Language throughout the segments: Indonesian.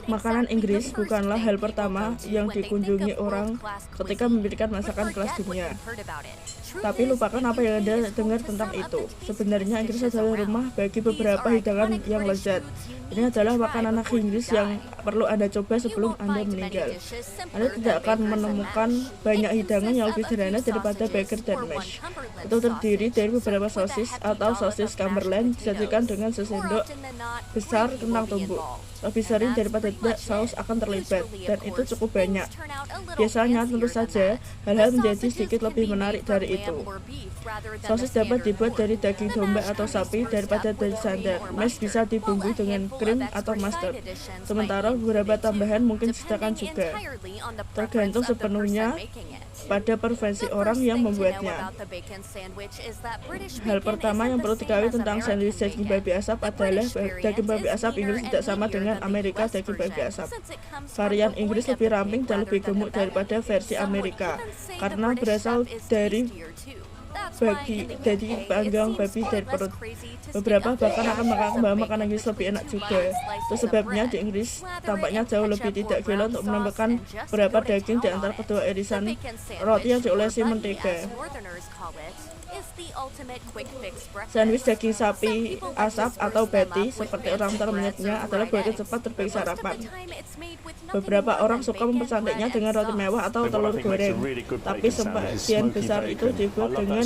Makanan Inggris bukanlah hal pertama yang dikunjungi orang ketika memikirkan masakan kelas dunia. Tapi lupakan apa yang Anda dengar tentang itu. Sebenarnya Inggris adalah rumah bagi beberapa hidangan yang lezat. Ini adalah makanan khas Inggris yang perlu Anda coba sebelum Anda meninggal. Anda tidak akan menemukan banyak hidangan yang lebih sederhana daripada burger dan mash. Itu terdiri dari beberapa sosis atau sosis Cumberland disajikan dengan sesendok besar kentang tumbuk. Lebih sering daripada tidak, saus akan terlibat, dan itu cukup banyak. Biasanya, tentu saja, hal-hal menjadi sedikit lebih menarik dari itu. Sosis dapat dibuat dari daging domba atau sapi daripada dari standar. Mash bisa dibumbui dengan krim atau mustard. Sementara beberapa tambahan mungkin disediakan juga. Tergantung sepenuhnya pada preferensi orang yang membuatnya. Hal pertama yang perlu diketahui tentang sandwich daging babi asap adalah daging babi asap Inggris tidak sama dengan Amerika daging babi asap. Varian Inggris lebih ramping dan lebih gemuk daripada versi Amerika karena berasal dari panggang babi dari perut. Beberapa bahkan akan mengatakan bahwa makanan Inggris lebih enak juga. Itu sebabnya di Inggris tampaknya jauh lebih tidak gila untuk menambahkan beberapa daging di antara kedua irisan roti yang diolesi mentega. Sandwich daging sapi asap atau patty, seperti orang tua menyebutnya, adalah burger cepat terbaik sarapan. Beberapa orang suka mempercantiknya dengan roti mewah atau telur goreng, tapi sebagian besar itu dibuat dengan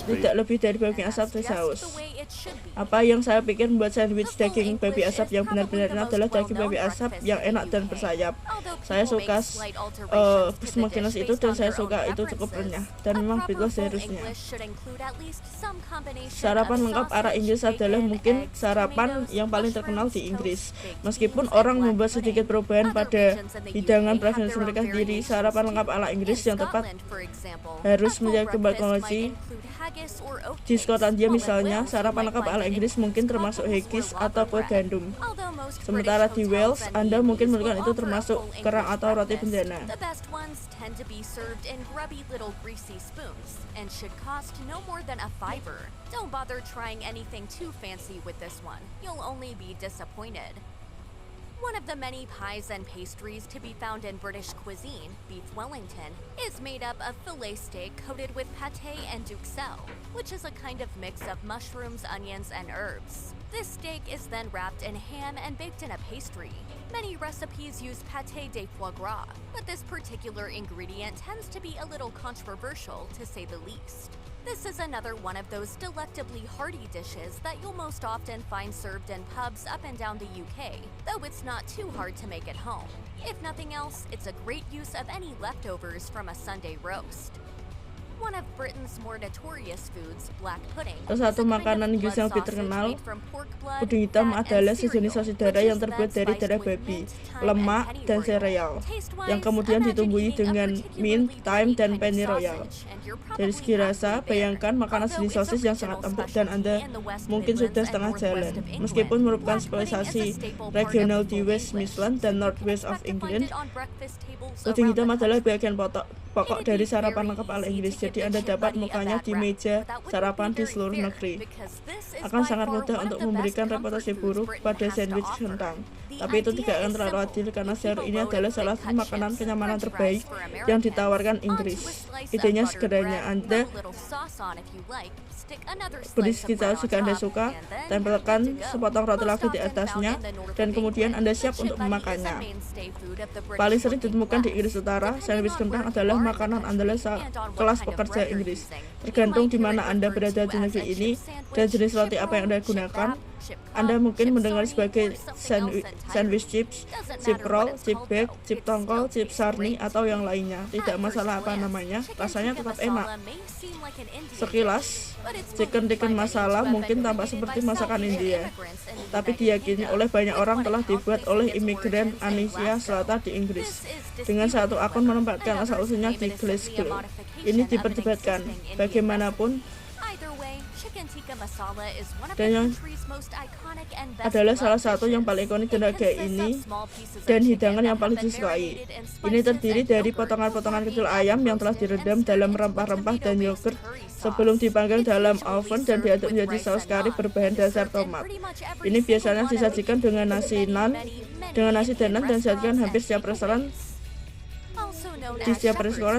tidak lebih dari daging asap dan saus. Apa yang saya pikir membuat sandwich daging babi asap yang benar-benar enak adalah daging babi asap yang enak dan bersayap. Saya suka smokiness itu dan saya suka itu cukup renyah dan memang betul seharusnya. Sarapan lengkap arah Inggris adalah mungkin sarapan yang paling terkenal di Inggris. Meskipun orang membuat sedikit perubahan pada hidangan preferensi mereka sendiri, sarapan lengkap ala Inggris yang tepat harus menjaga teknologi. Di Skotlandia misalnya, sarapan lengkap ala Inggris mungkin termasuk haggis atau kue gandum. Sementara di Wales, Anda mungkin melakukan itu termasuk kerang atau roti bendana. And should cost no more than a $5. Don't bother trying anything too fancy with this one. You'll only be disappointed. One of the many pies and pastries to be found in British cuisine, beef Wellington, is made up of filet steak coated with pâté and duxelle, which is a kind of mix of mushrooms, onions, and herbs. This steak is then wrapped in ham and baked in a pastry. Many recipes use pâté de foie gras, but this particular ingredient tends to be a little controversial, to say the least. This is another one of those delectably hearty dishes that you'll most often find served in pubs up and down the UK, though it's not too hard to make at home. If nothing else, it's a great use of any leftovers from a Sunday roast. One of Britain's more notorious foods, black pudding. Salah satu makanan Inggris yang lebih terkenal, puding hitam, adalah sejenis sosis darah yang terbuat dari darah babi, lemak, dan sereal, yang kemudian ditumbuhi dengan mint, thyme, dan pennyroyal. Dari segi rasa, bayangkan makanan sejenis sosis yang sangat empuk dan Anda mungkin sudah setengah jalan. Meskipun merupakan spesialisasi regional di West Midlands dan North West of England, puding hitam adalah bagian pokok dari sarapan lengkap ala Inggris. Jadi Anda dapat mukanya di meja sarapan di seluruh negeri. Akan sangat mudah untuk memberikan reputasi buruk pada sandwich kentang. Tapi itu tidak akan terlalu adil karena sejauh ini adalah salah satu makanan kenyamanan terbaik yang ditawarkan Inggris. Idenya sederhana, Anda beri sedikit saus jika Anda suka, tempelkan sepotong roti lagi di atasnya, dan kemudian Anda siap untuk memakannya. Paling sering ditemukan di Inggris Utara, sandwich kentang adalah makanan andalan kelas pekerja Inggris. Tergantung di mana Anda berada di negeri ini dan jenis roti apa yang Anda gunakan, Anda mungkin mendengar sebagai sandwich chips, chip roll, chip bag, chip tongkol, chip sarni, atau yang lainnya. Tidak masalah apa namanya, rasanya tetap enak. Sekilas, chicken tikka masala mungkin tampak seperti masakan India, tapi diyakini oleh banyak orang telah dibuat oleh imigran Asia Selatan di Inggris. Dengan satu akun menempatkan asal-usulnya di Glasgow. Ini diperdebatkan. Bagaimanapun, dan yang adalah salah satu yang paling ikonik di negara ini dan hidangan yang paling disukai. Ini terdiri dari potongan-potongan kecil ayam yang telah direndam dalam rempah-rempah dan yogurt sebelum dipanggang dalam oven dan diaduk menjadi saus kari berbahan dasar tomat. Ini biasanya disajikan dengan nasi dan nan dan disajikan hampir setiap restoran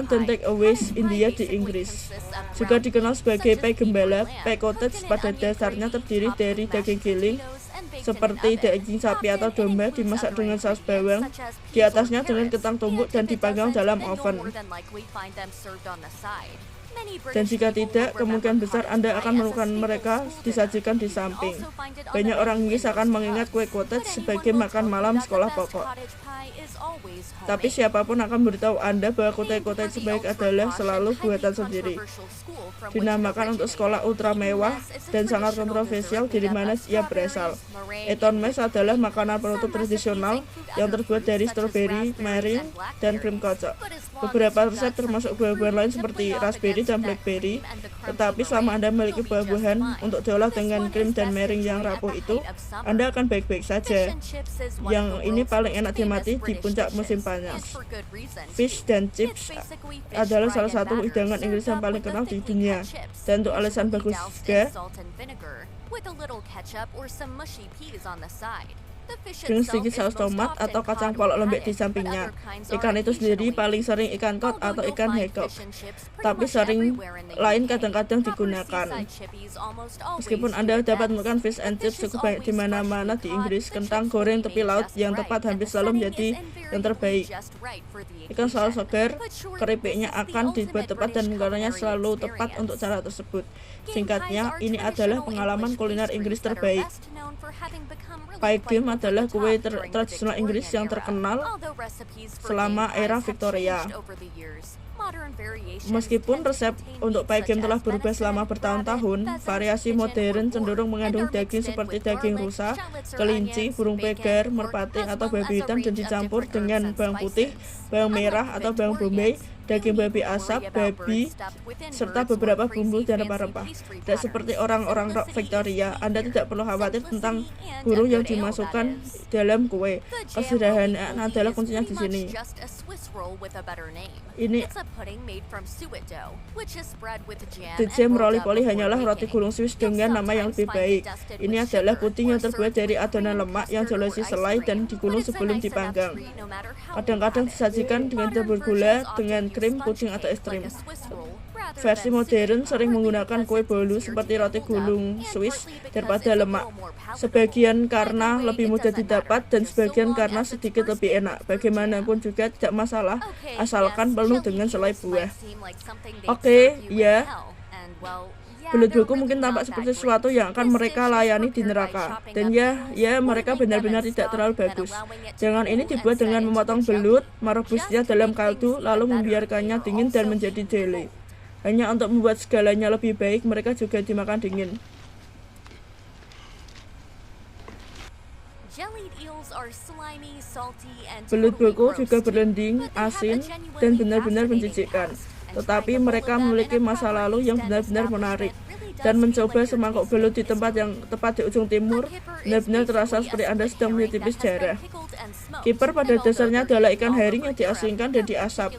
dan take-aways India di Inggris. Juga dikenal sebagai pie gembala, pie cottage pada dasarnya terdiri dari daging giling seperti daging sapi atau domba dimasak dengan saus bawang, di atasnya dengan kentang tumbuk dan dipanggang dalam oven. Dan jika tidak, kemungkinan besar Anda akan menemukan mereka disajikan di samping. Banyak orang Inggris akan mengingat kue cottage sebagai makan malam sekolah pokok. Tapi siapapun akan memberitahu Anda bahwa kue cottage sebaik adalah selalu buatan sendiri. Dinamakan untuk sekolah ultra mewah dan sangat kontroversial dari mana ia berasal. Eton Mess adalah makanan penutup tradisional yang terbuat dari stroberi, meringue, dan krim kocok. Beberapa resep termasuk buah-buahan lain seperti raspberry dan blackberry, tetapi selama Anda memiliki buah-buahan untuk diolah dengan krim dan meringue yang rapuh itu, Anda akan baik-baik saja. Yang ini paling enak dinikmati di puncak musim panas. Fish dan chips adalah salah satu hidangan Inggris yang paling kenal di dunia, dan untuk alasan bagus juga, dengan sedikit saus tomat atau kacang polok lembek di sampingnya. Ikan itu sendiri paling sering ikan cod atau ikan haddock, tapi sering lain kadang-kadang digunakan. Meskipun Anda dapat menemukan fish and chips cukup banyak di mana-mana di Inggris, kentang goreng tepi laut yang tepat hampir selalu menjadi yang terbaik. Ikan selalu segar, keripiknya akan dibuat tepat dan gorengnya selalu tepat untuk cara tersebut. Singkatnya, ini adalah pengalaman kuliner Inggris terbaik. Pie game adalah kue tradisional Inggris yang terkenal selama era Victoria. Meskipun resep untuk pie game telah berubah selama bertahun-tahun, variasi modern cenderung mengandung daging seperti daging rusa, kelinci, burung pegar, merpati, atau babi hitam dan dicampur dengan bawang putih, bawang merah atau bawang bombay, daging babi asap, babi, serta beberapa bumbu dan rempah-rempah. Tidak seperti orang-orang Victoria, Anda tidak perlu khawatir tentang burung yang dimasukkan dalam kue. Kesederhanaan adalah kuncinya di sini. Ini The jam roly-poly hanyalah roti gulung Swiss dengan nama yang lebih baik. Ini adalah puding yang terbuat dari adonan lemak yang dilolesi selai dan digulung sebelum dipanggang. Kadang-kadang disajikan dengan tabur gula, dengan krim, puding, atau es krim. Versi modern sering menggunakan kue bolu seperti roti gulung Swiss daripada lemak. Sebagian karena lebih mudah didapat dan sebagian karena sedikit lebih enak. Bagaimanapun juga tidak masalah, asalkan penuh dengan selai buah. Oke, ya. Belut buku mungkin tampak seperti sesuatu yang akan mereka layani di neraka. Dan ya mereka benar-benar tidak terlalu bagus. Jangan ini dibuat dengan memotong belut, merebusnya dalam kaldu, lalu membiarkannya dingin dan menjadi jelly. Hanya untuk membuat segalanya lebih baik, mereka juga dimakan dingin. Belut buku juga berlending, asin, dan benar-benar menjijikkan. Tetapi mereka memiliki masa lalu yang benar-benar menarik. Dan mencoba semangkuk belut di tempat yang tepat di ujung timur benar-benar terasa seperti Anda sedang menyicipi sejarah. Kiper pada dasarnya adalah ikan herring yang diasinkan dan diasap.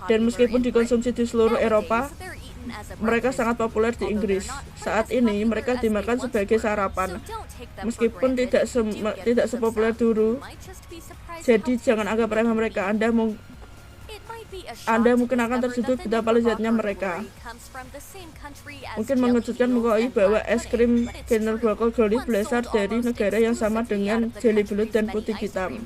Dan meskipun dikonsumsi di seluruh Eropa, mereka sangat populer di Inggris. Saat ini mereka dimakan sebagai sarapan, meskipun tidak sepopuler dulu. Jadi jangan anggap remeh mereka. Anda mungkin akan terjudut betapa lezatnya mereka. Mungkin mengejutkan mengetahui bahwa es krim Kinder Bueno Goldy berasal dari negara yang sama dengan jelly belut dan putih hitam.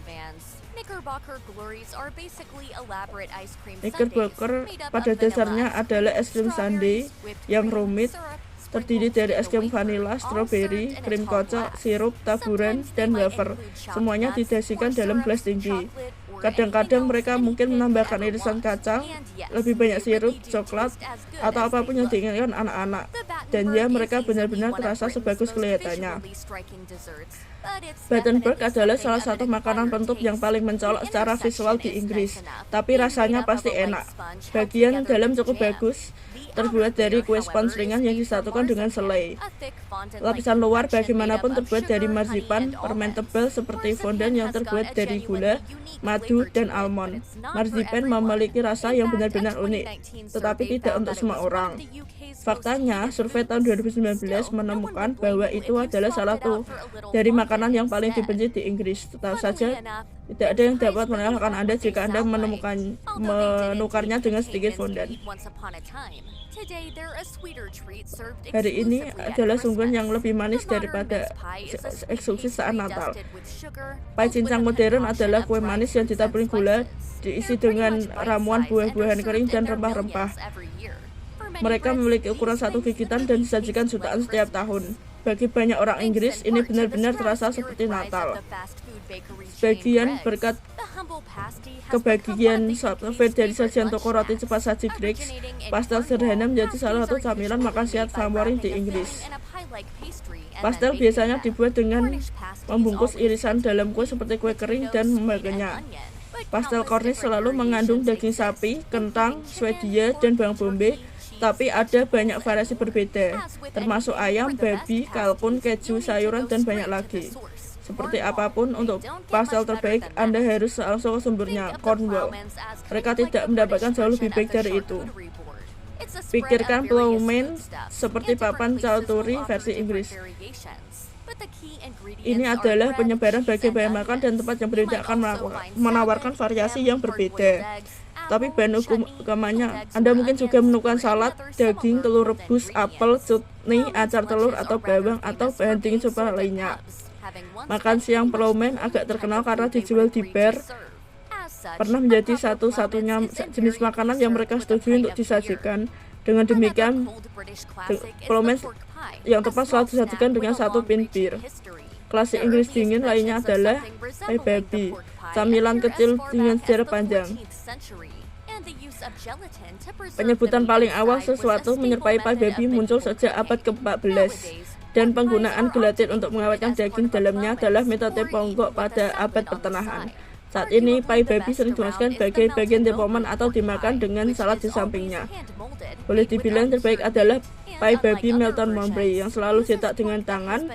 Knickerbocker pada dasarnya adalah es krim sundae yang rumit, terdiri dari es krim vanila, stroberi, krim kocok, sirup, taburan, dan wafer. Semuanya didasikan dalam gelas tinggi. Kadang-kadang mereka mungkin menambahkan irisan kacang, lebih banyak sirup, coklat, atau apapun yang diinginkan anak-anak. Dan ya, mereka benar-benar terasa sebagus kelihatannya. Battenberg adalah salah satu makanan penutup yang paling mencolok secara visual di Inggris, tapi rasanya pasti enak. Bagian dalam cukup bagus, terbuat dari kue spons ringan yang disatukan dengan selai. Lapisan luar bagaimanapun terbuat dari marzipan, permen tebal seperti fondant yang terbuat dari gula, madu, dan almond. Marzipan memiliki rasa yang benar-benar unik, tetapi tidak untuk semua orang. Faktanya, survei tahun 2019 menemukan bahwa itu adalah salah satu dari makanan yang paling dibenci di Inggris. Tetap saja, tidak ada yang dapat mengalahkan Anda jika Anda menukarnya dengan sedikit fondant. Hari ini adalah sungguhan yang lebih manis daripada eksekusi saat Natal. Pai cincang modern adalah kue manis yang ditaburi gula, diisi dengan ramuan buah-buahan kering dan rempah-rempah. Mereka memiliki ukuran satu gigitan dan disajikan jutaan setiap tahun. Bagi banyak orang Inggris, ini benar-benar terasa seperti Natal. Sebagian berkat kebagian software dari sajian toko roti cepat saji Greggs, pastel sederhana menjadi salah satu camilan makan siang favorit di Inggris. Pastel biasanya dibuat dengan membungkus irisan dalam kue seperti kue kering dan membakanya. Pastel Cornish selalu mengandung daging sapi, kentang, Swedia, dan bawang bombay, tapi ada banyak variasi berbeda, termasuk ayam, babi, kalkun, keju, sayuran, dan banyak lagi. Seperti apapun, untuk pastel terbaik, Anda harus langsung ke sumbernya, Cornwall. Mereka tidak mendapatkan jauh lebih baik dari itu. Pikirkan ploughman seperti papan charcuterie versi Inggris. Ini adalah penyebaran bagi bahan makan dan tempat yang berbeda akan menawarkan variasi yang berbeda. Tapi bahan utamanya, Anda mungkin juga menemukan salad, daging, telur rebus, apel, chutney, acar telur atau bawang, atau bahan dingin super lainnya. Makan siang ploughman agak terkenal karena dijual di bar. Pernah menjadi satu-satunya jenis makanan yang mereka setuju untuk disajikan. Dengan demikian, ploughman yang tepat selalu disajikan dengan satu pint bir. Klasik Inggris dingin lainnya adalah pie baby, camilan kecil dengan sejarah panjang. Penyebutan paling awal sesuatu menyerupai pie baby muncul sejak abad ke-14, dan penggunaan gelatin untuk mengawetkan daging dalamnya adalah metode ponggok pada abad pertengahan. Saat ini, pie baby sering digunakan sebagai bagian tempoman atau dimakan dengan salad di sampingnya. Boleh dibilang terbaik adalah pie baby Melton Mowbray yang selalu cetak dengan tangan,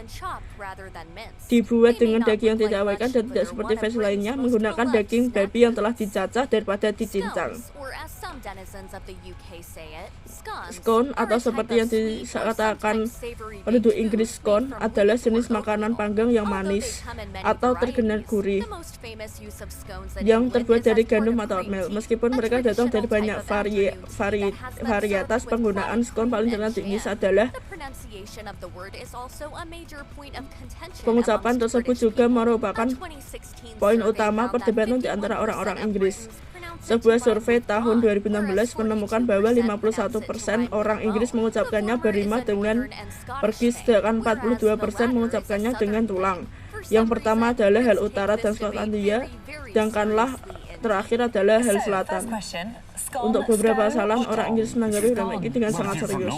dibuat dengan daging yang tidak awetkan dan tidak seperti versi lainnya menggunakan daging baby yang telah dicacah daripada dicincang. Scone, atau seperti yang dikatakan penduduk Inggris, scone adalah jenis makanan panggang yang manis atau terkenal gurih yang terbuat dari gandum atau oatmeal. Meskipun mereka datang dari banyak varietas, penggunaan scone paling terkenal di Inggris adalah pengucapan tersebut juga merupakan poin utama perdebatan di antara orang-orang Inggris. Sebuah survei tahun 2016 menemukan bahwa 51% orang Inggris mengucapkannya berima dengan pergi, sedangkan 42% mengucapkannya dengan tulang. Yang pertama adalah hal utara dan Skotlandia, sedangkanlah terakhir adalah hal selatan. Untuk beberapa kesalahan, orang Inggris menanggapi problema ini dengan sangat serius.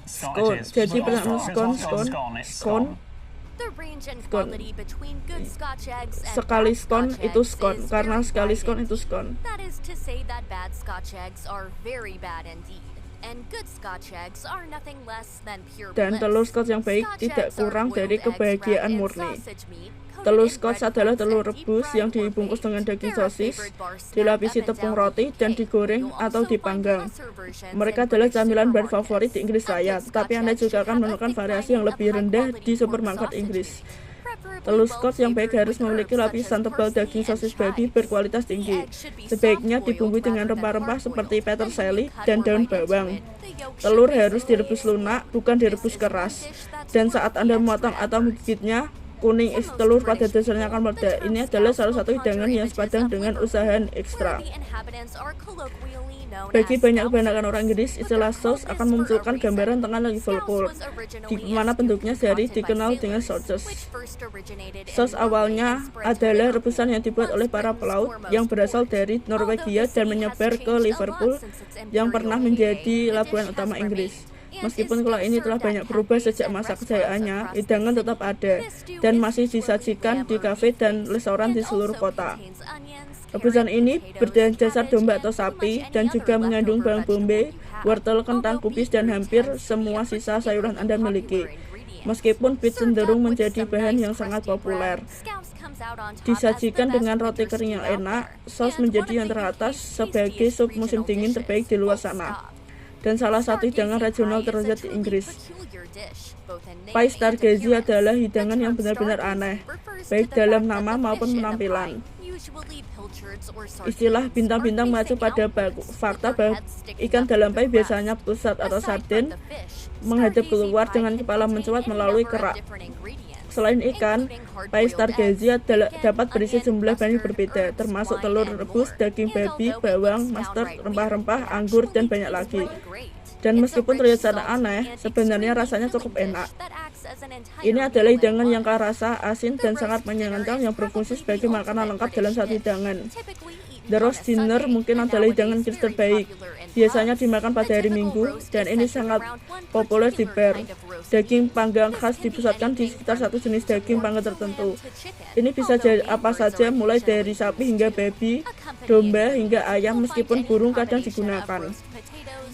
Scone. Jadi pertanyaan scone. Sekali scone itu scone, karena sekali scone itu scone. Dan telur Scotch yang baik tidak kurang dari kebahagiaan murni. Telur Scotch adalah telur rebus yang dibungkus dengan daging sosis, dilapisi tepung roti, dan digoreng atau dipanggang. Mereka adalah camilan brand favorit di Inggris Raya, tetapi Anda juga akan menemukan variasi yang lebih rendah di supermarket Inggris. Telur Scotch yang baik harus memiliki lapisan tebal daging sosis babi berkualitas tinggi. Sebaiknya dibumbui dengan rempah-rempah seperti peterseli dan daun bawang. Telur harus direbus lunak, bukan direbus keras. Dan saat Anda memotong atau menggigitnya, kuning isi telur pada dasarnya akan meledak. Ini adalah salah satu hidangan yang sepadan dengan usaha ekstra. Bagi banyak kebanyakan orang Inggris, istilah sauce akan memunculkan gambaran tengah Liverpool, di mana bentuknya sehari dikenal dengan sauces. Sauce awalnya adalah rebusan yang dibuat oleh para pelaut yang berasal dari Norwegia dan menyebar ke Liverpool, yang pernah menjadi pelabuhan utama Inggris. Meskipun kalau ini telah banyak berubah sejak masa kejayaannya, hidangan tetap ada dan masih disajikan di kafe dan restoran di seluruh kota. Rebusan ini berdasar domba atau sapi dan juga mengandung bawang bombay, wortel, kentang kubis, dan hampir semua sisa sayuran Anda miliki. Meskipun beet cenderung menjadi bahan yang sangat populer. Disajikan dengan roti kering yang enak, saus menjadi yang teratas sebagai sup musim dingin terbaik di luar sana. Dan salah satu hidangan regional terlihat di Inggris. Pie stargazy adalah hidangan yang benar-benar aneh, baik dalam nama maupun penampilan. Istilah bintang-bintang mengacu pada fakta bahwa ikan dalam pie biasanya pusat atau sarden menghadap keluar dengan kepala mencuat melalui kerak. Selain ikan, pie stargazy dapat berisi jumlah bahan yang berbeda, termasuk telur rebus, daging babi, bawang, mustard, rempah-rempah, anggur, dan banyak lagi. Dan meskipun terlihat sangat aneh, sebenarnya rasanya cukup enak. Ini adalah hidangan yang kaya rasa, asin, dan sangat menyenangkan yang berfungsi sebagai makanan lengkap dalam satu hidangan. The roast dinner mungkin adalah hidangan Inggris terbaik. Biasanya dimakan pada hari Minggu, dan ini sangat populer di bar. Daging panggang khas dipusatkan di sekitar satu jenis daging panggang tertentu. Ini bisa jadi apa saja, mulai dari sapi hingga babi, domba hingga ayam, meskipun burung kadang digunakan.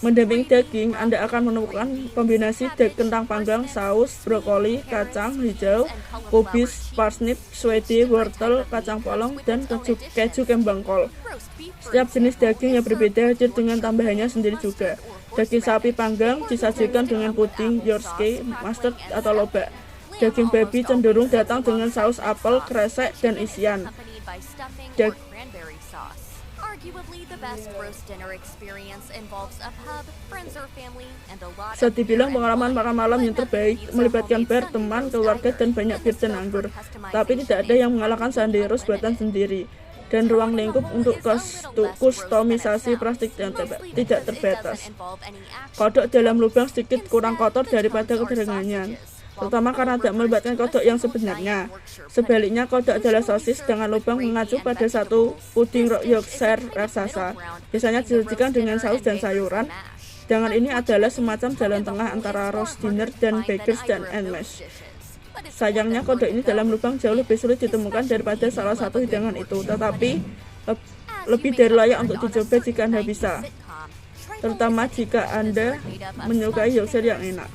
Mendampingi daging, Anda akan menemukan kombinasi kentang panggang, saus, brokoli, kacang hijau, kubis, parsnip, swede, wortel, kacang polong, dan keju kembang kol. Setiap jenis daging yang berbeda hadir dengan tambahannya sendiri juga. Daging sapi panggang disajikan dengan puding, Yorkshire, mustard, atau lobak. Daging babi cenderung datang dengan saus apel, kresek, dan isian. Bisa dibilang pengalaman makan malam yang terbaik, melibatkan bar, teman, keluarga, dan banyak bir dan anggur. Tapi tidak ada yang mengalahkan sundae roast buatan sendiri. Dan ruang lingkup untuk kustomisasi plastik yang tidak terbatas. Kodok dalam lubang sedikit kurang kotor daripada kederangannya, terutama karena tidak melibatkan kodok yang sebenarnya. Sebaliknya, kodok adalah sosis dengan lubang mengacu pada satu puding Yorkshire raksasa. Biasanya disajikan dengan saus dan sayuran. Hidangan ini adalah semacam jalan tengah antara roast dinner dan Beggars and Mash. Sayangnya, kodok ini dalam lubang jauh lebih sulit ditemukan daripada salah satu hidangan itu, tetapi lebih dari layak untuk dicoba jika Anda bisa, terutama jika Anda menyukai Yorkshire yang enak.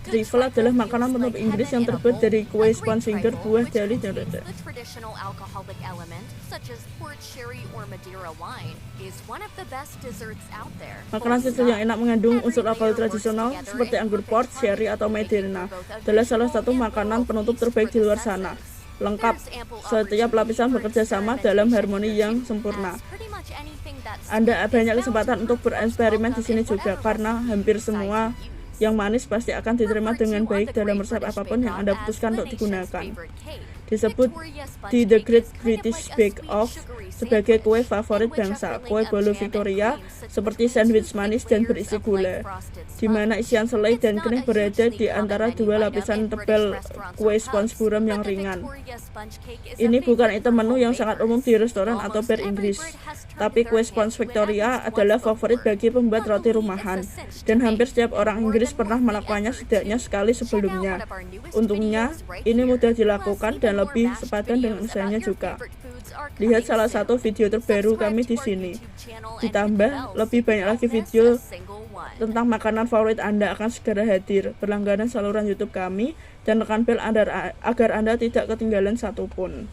Trifle adalah makanan penutup Inggris yang terbuat dari kue sponge finger, buah jeli, dan roti. Makanan trifle yang enak mengandung unsur alkohol tradisional seperti anggur port, sherry, atau Madeira. Adalah salah satu makanan penutup terbaik di luar sana. Lengkap, setiap lapisan bekerja sama dalam harmoni yang sempurna. Anda banyak kesempatan untuk bereksperimen di sini juga, karena hampir semua yang manis pasti akan diterima dengan baik dalam resep apapun yang Anda putuskan untuk digunakan. Disebut di The Great British Bake Off sebagai kue favorit bangsa. Kue bolu Victoria seperti sandwich manis dan berisi gula, di mana isian selai dan krim berada di antara dua lapisan tebal kue sponge buram yang ringan. Ini bukan item menu yang sangat umum di restoran atau bar Inggris, tapi kue sponge Victoria adalah favorit bagi pembuat roti rumahan, dan hampir setiap orang Inggris pernah melakukannya setidaknya sekali sebelumnya. Untungnya, ini mudah dilakukan dan lebih sepadan dengan usahanya juga. Lihat salah satu video terbaru kami di sini. Ditambah, lebih banyak lagi video tentang makanan favorit Anda akan segera hadir. Berlangganan saluran YouTube kami dan tekan bel agar Anda tidak ketinggalan satupun.